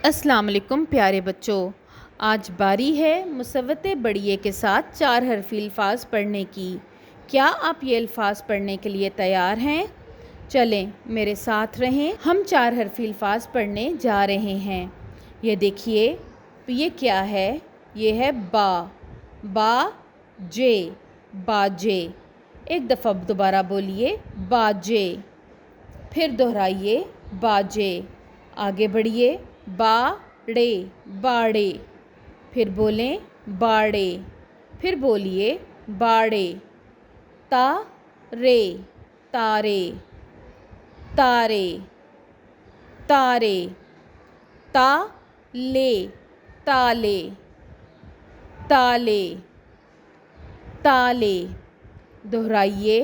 अस्सलाम वालेकुम प्यारे बच्चों। आज बारी है मुसव्वत बढ़िए के साथ 4 हरफी अल्फाज पढ़ने की। क्या आप ये अल्फाज पढ़ने के लिए तैयार हैं? चलें मेरे साथ रहें। हम 4 हरफी अल्फाज पढ़ने जा रहे हैं। ये देखिए, ये क्या है? ये है बा। बा जे, बाजे। एक दफ़ा दोबारा बोलिए, बाजे। फिर दोहराइए, बाजे। आगे बढ़िए, बाड़े, बाड़े। फिर बोलें, बाड़े। फिर बोलिए, बाड़े। तारे, तारे, तारे, तारे। ताले, ताले, ताले, ताले। दोहराइए,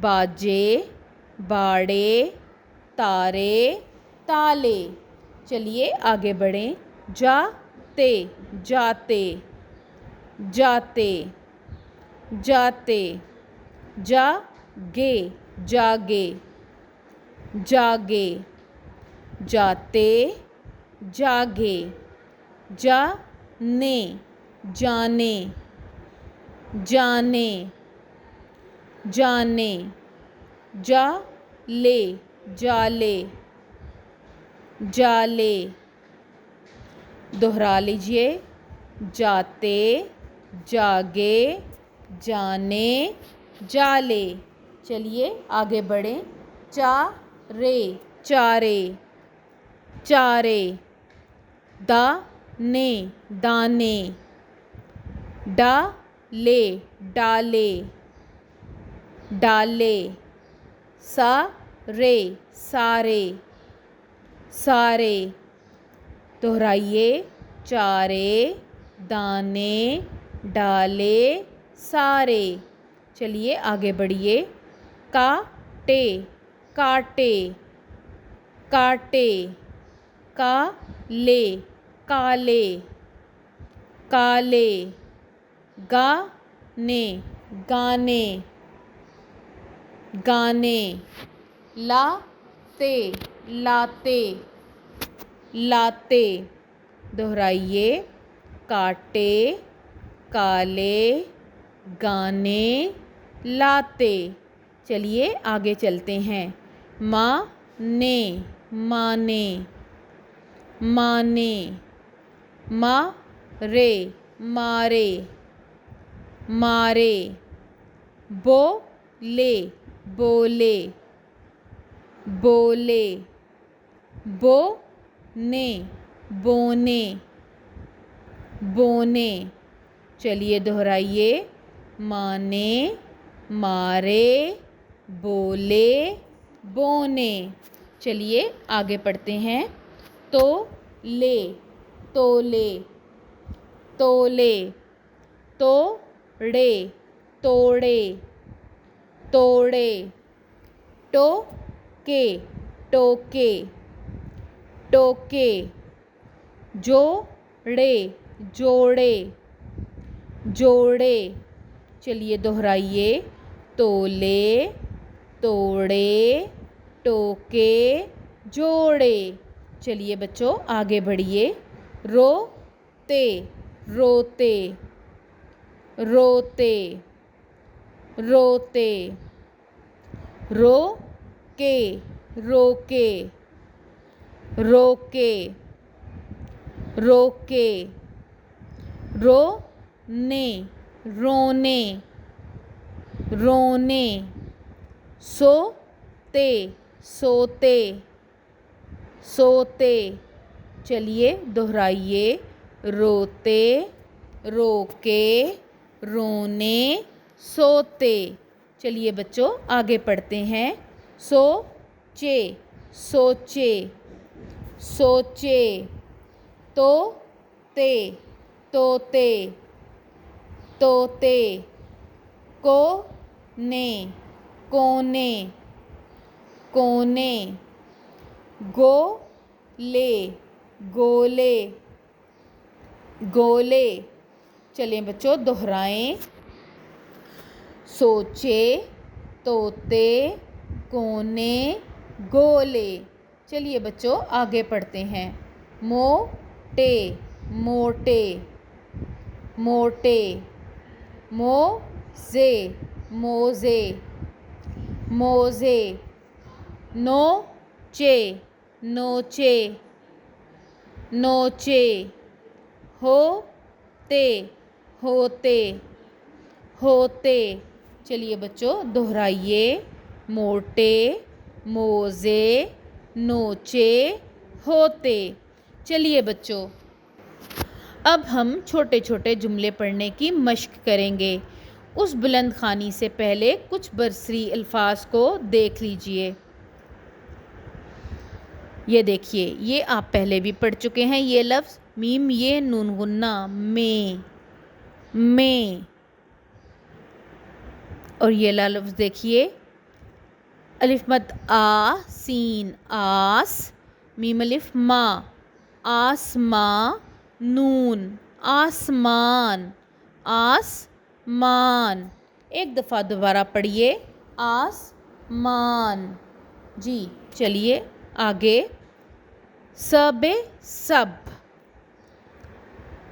बाजे, बाड़े, तारे, ताले। चलिए आगे बढ़ें। जाते, जाते, जाते, जाते। जागे, जागे, जागे। जाते, जागे। जाने, जाने, जाने, जाने। जाले, जाले, जाले। दोहरा लीजिए, जाते, जागे, जाने, जाले। चलिए आगे बढ़ें। चारे, चारे, चारे। दाने, दाने। डाले, डाले, डाले। सारे, सारे, सारे। दोहराइए, चारे, दाने, डाले, सारे। चलिए आगे बढ़िए। काटे, काटे, काटे। काले, काले, काले। गाने, गाने, गाने। लाते, लाते, लाते। दोहराइए, काटे, काले, गाने, लाते। चलिए आगे चलते हैं। माने, माने, माने। मारे, मारे, मारे। बोले, बोले, बोले। बोने, बोने, बोने। चलिए दोहराइए, माने, मारे, बोले, बोने। चलिए आगे पढ़ते हैं। तो ले, तोले, तोले। तोड़े, तोड़े, तोड़े। टोके, टोके, टोके। जोड़े, जोड़े, जोड़े। चलिए दोहराइए, तोले, तोड़े, टोके, जोड़े। चलिए बच्चों आगे बढ़िए। रोते, रोते, रोते, रोते। रोके, रोके, रोके, रोके। रोने, रोने, रोने। सोते, सोते, सोते। चलिए दोहराइए, रोते, रोके, रोने, सोते। चलिए बच्चों आगे पढ़ते हैं। सोचे, सोचे, सोचे। तोते, तोते, तोते। कोने, कोने, कोने। गोले, गोले, गोले। चलिए बच्चों दोहराएं। सोचे, तोते, कोने, गोले। चलिए बच्चों आगे पढ़ते हैं। मोटे मोटे मोटे मोज़े मोज़े मोज़े नोचे नोचे नोचे होते होते होते। चलिए बच्चों दोहराइए, मोटे, मोज़े, नोचे, होते। चलिए बच्चों अब हम छोटे छोटे जुमले पढ़ने की मश्क करेंगे। उस बुलंद खानी से पहले कुछ बरसरी अल्फाज को देख लीजिए। ये देखिए, ये आप पहले भी पढ़ चुके हैं। ये लफ्ज़ मीम ये नून गुन्ना में। और ये लफ्ज़ देखिए, अलिफ मद आ सीन आस, मीम अलिफ मा आसमां नून आसमान आसमान। एक दफ़ा दोबारा पढ़िए, आसमान। जी चलिए आगे, सबे सब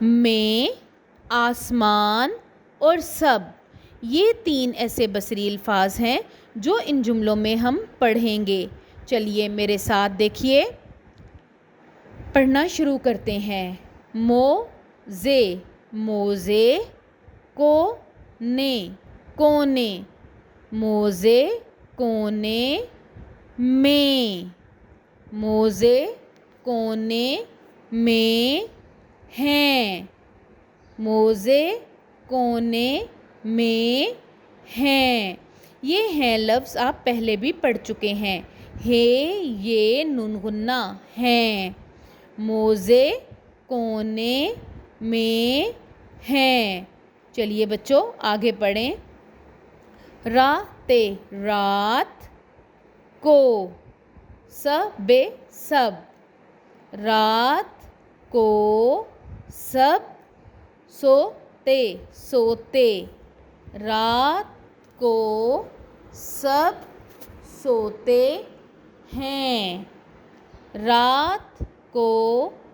में आसमान और सब, ये 3 ऐसे बसरी अल्फाज हैं जो इन जुमलों में हम पढ़ेंगे। चलिए मेरे साथ देखिए, पढ़ना शुरू करते हैं। मोज़े मोज़े, कोने कोने, मोज़े कोने में, मोज़े कोने में हैं, मोज़े कोने में हैं। ये हैं लफ्ज़ आप पहले भी पढ़ चुके हैं। हे ये नून गुन्ना हैं, मोज़े कोने में हैं। चलिए बच्चों आगे पढ़ें। राते रात को, सबे सब, रात को सब, सोते सोते, रात को सब सोते हैं, रात को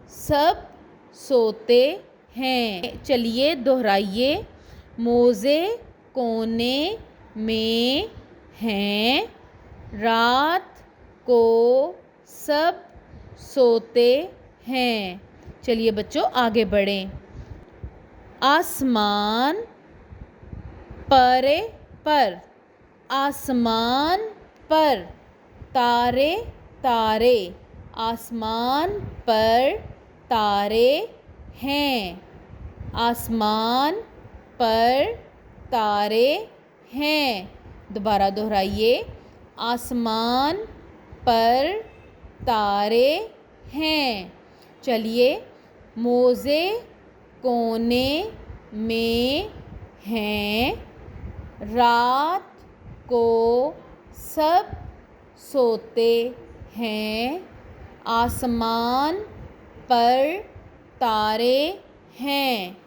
सब सोते हैं। चलिए दोहराइए, मोज़े कोने में हैं, रात को सब सोते हैं। चलिए बच्चों आगे बढ़ें। आसमान परे पर, आसमान पर, तारे तारे, आसमान पर तारे हैं, आसमान पर तारे हैं। दोबारा दोहराइए, आसमान पर तारे हैं। चलिए, मोज़े कोने में हैं, रात को सब सोते हैं, आसमान पर तारे हैं।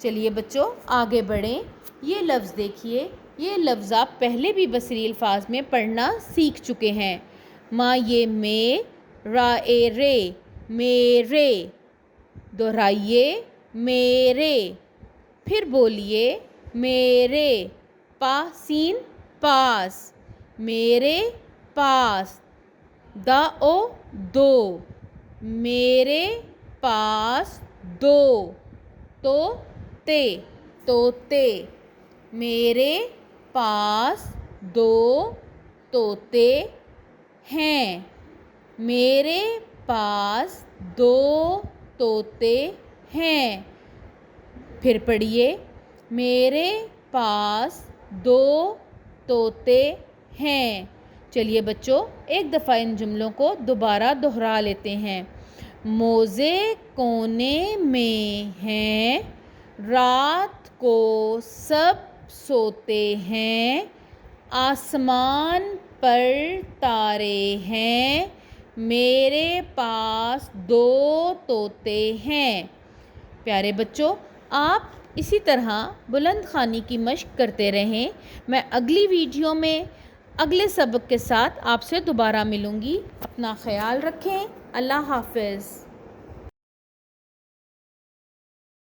चलिए बच्चों आगे बढ़ें। ये लफ्ज़ देखिए, ये लफ्ज़ आप पहले भी बसरी अल्फाज में पढ़ना सीख चुके हैं। माँ ये में, रा ए रे, मेरे। दोहराइए, मेरे। फिर बोलिए, मेरे। पासीन पास, मेरे पास। दा ओ दो, मेरे पास दो। तोते तोते, मेरे पास दो तोते हैं, मेरे पास दो तोते हैं। फिर पढ़िए, मेरे पास दो तोते हैं। चलिए बच्चों एक दफ़ा इन जुमलों को दोबारा दोहरा लेते हैं। मोज़े कोने में हैं, रात को सब सोते हैं, आसमान पर तारे हैं, मेरे पास दो तोते हैं। प्यारे बच्चों, आप इसी तरह बुलंद ख़ानी की मश्क करते रहें। मैं अगली वीडियो में अगले सबक के साथ आपसे दोबारा मिलूँगी। अपना ख्याल रखें। अल्लाह हाफ़िज़।